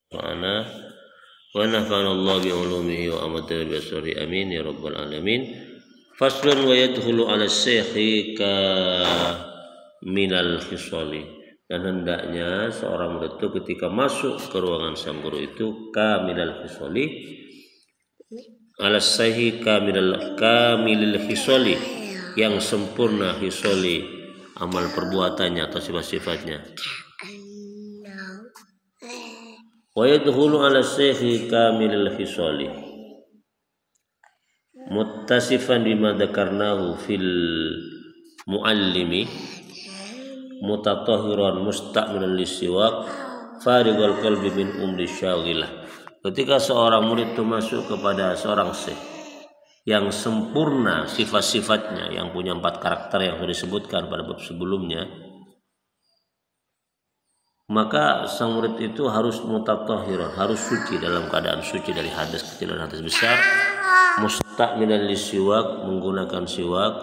Ana wa nafa'ana Allah bi ulumihi wa amatana bi asrari amin ya rabbal alamin. Faslun wa yadkhulu ala syekhi ka minal khisali. Dan hendaknya seorang murid itu ketika masuk ke ruangan sang guru itu kamilal khisali, ala syekhi kamilil khisali, yang sempurna khisali, amal perbuatannya atau sifat-sifatnya. Wa yadkhulu ala syekhi kamilil khisali muttasifan bima dzakarnahu fil muallimi mutatahhiran musta'milan lisiwak farighal qalbi min umri syaghilah. Ketika seorang murid itu masuk kepada seorang syekh yang sempurna sifat-sifatnya, yang punya 4 karakter yang sudah disebutkan pada bab sebelumnya, maka sang murid itu harus mutatahhiran, harus suci, dalam keadaan suci dari hadas kecil dan hadas besar, musta'milan lisiwak, menggunakan siwak,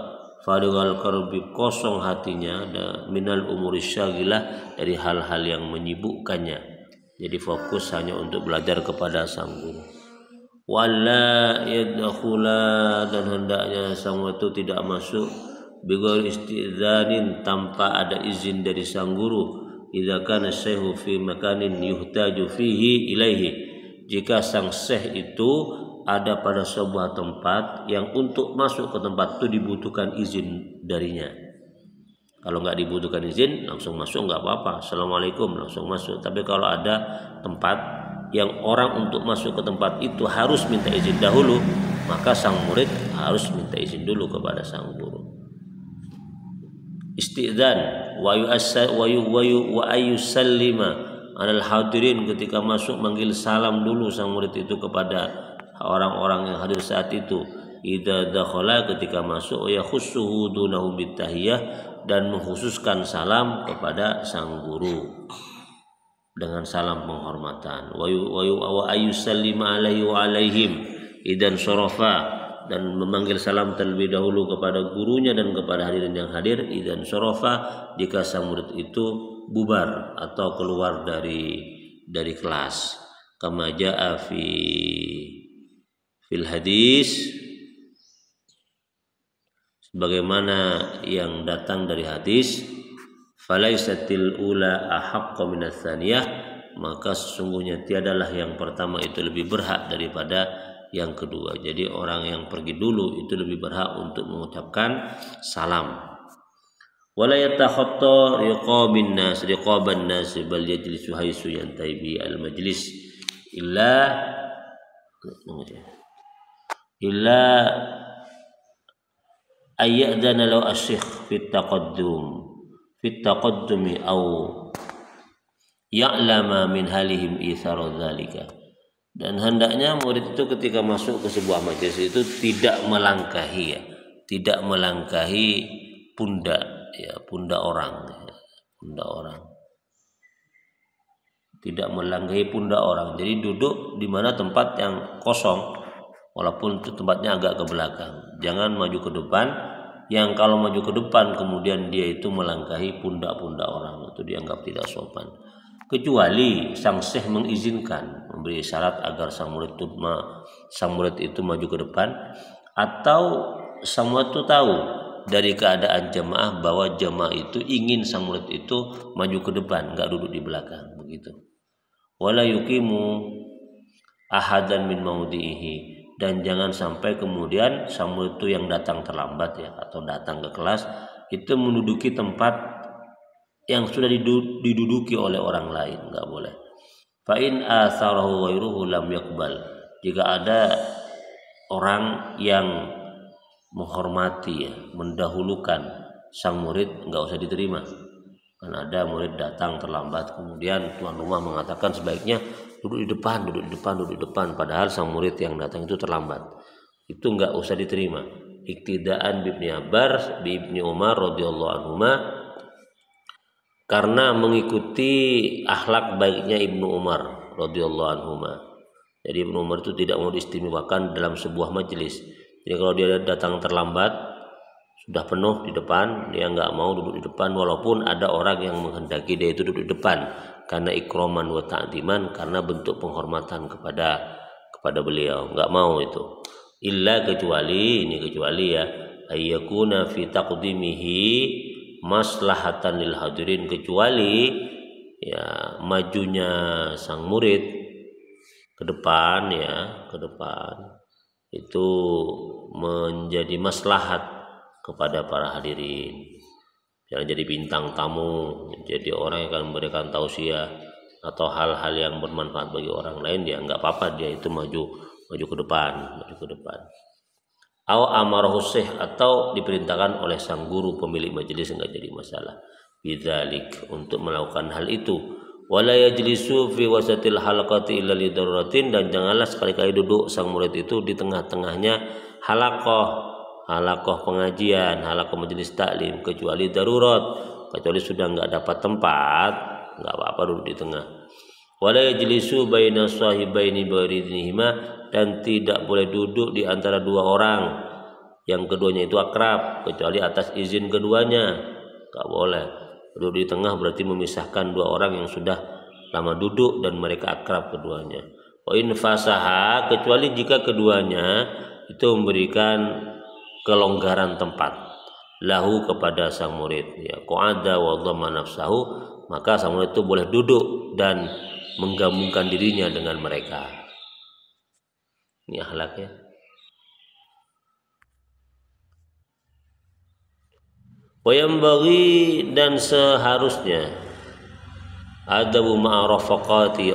farighal qalbi, kosong hatinya, minal umuri syaghilah, dari hal-hal yang menyibukkannya, jadi fokus hanya untuk belajar kepada sang guru. Wala yadkhula, dan hendaknya sang murid itu tidak masuk bighairi istidzanin, tanpa ada izin dari sang guru. Idza kana syekhu fi makanin yuhtaju fihi ilaihi, jika sang syekh itu ada pada sebuah tempat yang untuk masuk ke tempat itu dibutuhkan izin darinya. Kalau nggak dibutuhkan izin, langsung masuk nggak apa-apa, assalamualaikum langsung masuk. Tapi kalau ada tempat yang orang untuk masuk ke tempat itu harus minta izin dahulu, maka sang murid harus minta izin dulu kepada sang guru. Istidzan wa ayyusallima alal hadirin, ketika masuk manggil salam dulu sang murid itu kepada orang-orang yang hadir saat itu. Idza dakhala, ketika masuk, ya khussuhu dunahu bitahiyah, dan mengkhususkan salam kepada sang guru dengan salam penghormatan. Wa ayyusallima alaihi wa alaihim idan syarafa, dan memanggil salam terlebih dahulu kepada gurunya dan kepada hadirin yang hadir. Idan syarafa, jika sang murid itu bubar atau keluar dari kelas. Kama jaa fil hadis, sebagaimana yang datang dari hadis, falaisatil ula ahaqqa minats tsaniyah, maka sesungguhnya tiadalah yang pertama itu lebih berhak daripada yang kedua. Jadi orang yang pergi dulu itu lebih berhak untuk mengucapkan salam. Wala yatakhatta riqaban nas bal yajlisu haitsu yantahi bi al majlis illa ayyadana law asyikh fit taqaddumi aw ya'lama min halihim ithara dzalika. Dan hendaknya murid itu ketika masuk ke sebuah majelis itu tidak melangkahi pundak orang, tidak melangkahi pundak orang. Jadi duduk di mana tempat yang kosong, walaupun itu tempatnya agak ke belakang. Jangan maju ke depan, yang kalau maju ke depan kemudian dia itu melangkahi pundak-pundak orang, itu dianggap tidak sopan. Kecuali sang syekh mengizinkan, memberi syarat agar sang murid itu maju ke depan, atau sang murid itu tahu dari keadaan jamaah bahwa jamaah itu ingin sang murid itu maju ke depan, nggak duduk di belakang, begitu. Wala yuqimu ahadan min maudhihi, dan jangan sampai kemudian sang murid itu yang datang terlambat atau datang ke kelas itu menduduki tempat yang sudah diduduki oleh orang lain, enggak boleh. Fa in atharahu ghairuhu lam yaqbal, jika ada orang yang menghormati mendahulukan sang murid, enggak usah diterima. Kan ada murid datang terlambat, kemudian tuan rumah mengatakan sebaiknya duduk di depan, padahal sang murid yang datang itu terlambat. Itu enggak usah diterima. Iktidaan bi Ibni Umar radhiyallahu anhuma, karena mengikuti akhlak baiknya Ibnu Umar radhiyallahu anhuma. Jadi Ibnu Umar itu tidak mau diistimewakan dalam sebuah majelis. Jadi kalau dia datang terlambat, sudah penuh di depan, dia nggak mau duduk di depan walaupun ada orang yang menghendaki dia itu duduk di depan. karena ikroman wa ta'diman, karena bentuk penghormatan kepada beliau. Enggak mau itu. Illa kecuali ya, ayyakuna fi taqdimihi maslahatan lil hadirin, kecuali ya majunya sang murid ke depan itu menjadi maslahat kepada para hadirin. Jangan jadi bintang tamu, jadi orang yang akan memberikan tausiah atau hal-hal yang bermanfaat bagi orang lain, dia nggak apa-apa, dia itu maju ke depan. Aw amarahu syekh, atau diperintahkan oleh sang guru pemilik majelis, enggak jadi masalah. Bidzalik, untuk melakukan hal itu. Wala yajlisu fi wasatil halaqati illa lidaruratin, dan janganlah sekali-kali duduk sang murid itu di tengah-tengahnya halaqah pengajian, halaqah majelis taklim, kecuali darurat, kecuali sudah enggak dapat tempat, enggak apa-apa duduk di tengah. Wala yajlisu baina sahibaini biridnihima, dan tidak boleh duduk di antara dua orang yang keduanya itu akrab, kecuali atas izin keduanya. Enggak boleh duduk di tengah, berarti memisahkan dua orang yang sudah lama duduk dan mereka akrab keduanya. Wa in fasaha, kecuali jika keduanya itu memberikan kelonggaran tempat lahu kepada sang murid, ya qa'ada wa dhamma nafsahu, maka sang murid itu boleh duduk dan menggabungkan dirinya dengan mereka. Ini akhlaknya. Wa yanbaghi, dan seharusnya, adabu ma'a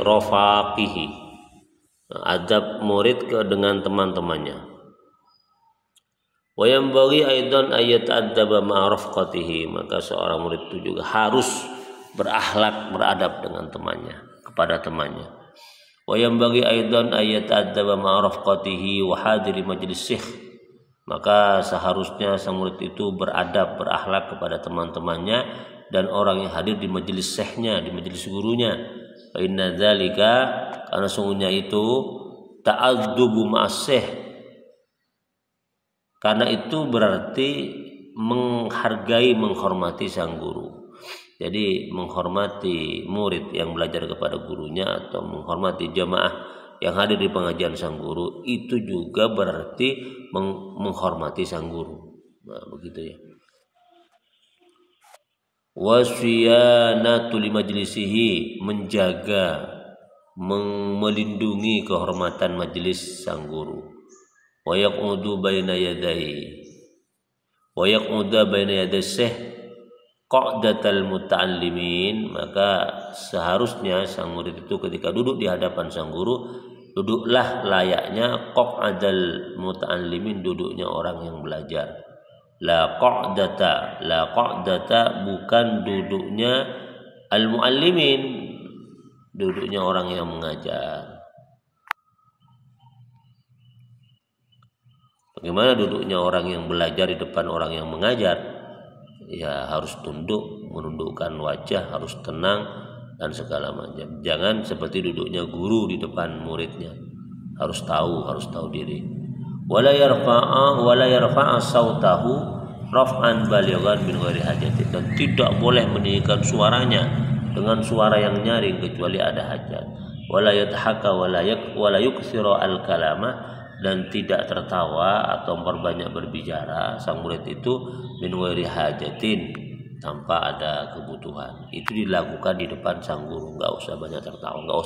rafaqihi, adab murid dengan teman-temannya. Wa yanbaghi aidan ayat adaba ma'a rafqatihi, maka seorang murid itu juga harus beradab dengan temannya, kepada temannya. Wa yanbaghi aidan ayat adaba ma'a rafqatihi wa hadiri majlis syekh, maka seharusnya sang murid itu berakhlak kepada teman-temannya dan orang yang hadir di majelis syekhnya, di majelis gurunya. Fa inna dzalika, karena sungguhnya itu ta'addubu ma'as syekh, karena itu berarti menghargai, menghormati sang guru. Jadi menghormati murid yang belajar kepada gurunya atau menghormati jamaah yang hadir di pengajian sang guru, itu juga berarti menghormati sang guru. Nah, begitu ya. Wasyiyanatu limajlisihi, menjaga, melindungi kehormatan majelis sang guru. Wa yaqudu baina yadayhi, wa yaquda baina yaday syekh qa'datal muta'allimin, maka seharusnya sang murid itu ketika duduk di hadapan sang guru, duduklah layaknya qa'dal muta'allimin, duduknya orang yang belajar. La qa'data bukan duduknya al-muallimin, duduknya orang yang mengajar. Bagaimana duduknya orang yang belajar di depan orang yang mengajar? Ya harus tunduk, menundukkan wajah, harus tenang dan segala macam. Jangan seperti duduknya guru di depan muridnya. Harus tahu diri. Wala yarfa'a sautahu raf'an balighan min ghairi hajatin, dan tidak boleh meninggikan suaranya dengan suara yang nyaring kecuali ada hajat. Wala yadhaka wala yuksiru al-kalama, dan tidak tertawa atau memperbanyak berbicara sang murid itu min ghairi hajatin, tanpa ada kebutuhan. Itu dilakukan di depan sang guru. Enggak usah banyak tertawa, enggak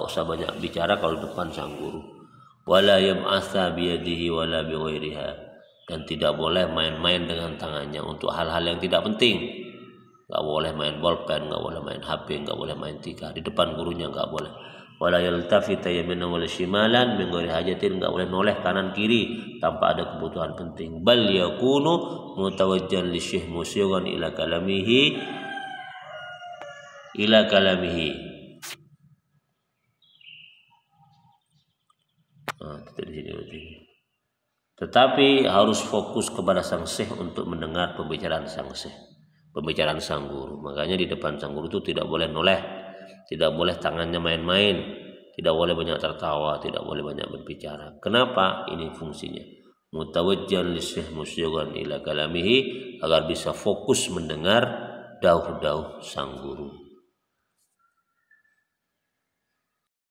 usah banyak bicara kalau depan sang guru. Wala yam'atha biyadihi wala bighairiha, dan tidak boleh main-main dengan tangannya untuk hal-hal yang tidak penting. Enggak boleh main bolpen, enggak boleh main HP, enggak boleh main tikar di depan gurunya, enggak boleh. Wala yaltafita yaminan wala shimalan min ghairi hajatin, enggak boleh noleh kanan kiri tanpa ada kebutuhan penting. Bal yakunu mutawajjihan li syekh musyiran ila kalamihi. Tetapi harus fokus kepada sang syekh untuk mendengar pembicaraan sang syekh, pembicaraan sang guru. Makanya di depan sang guru itu tidak boleh noleh, tidak boleh tangannya main-main, tidak boleh banyak tertawa, tidak boleh banyak berbicara. Kenapa? Ini fungsinya. Mutawajjihan li syekh musyiran ila kalamihi, agar bisa fokus mendengar dauh-dauh sang guru.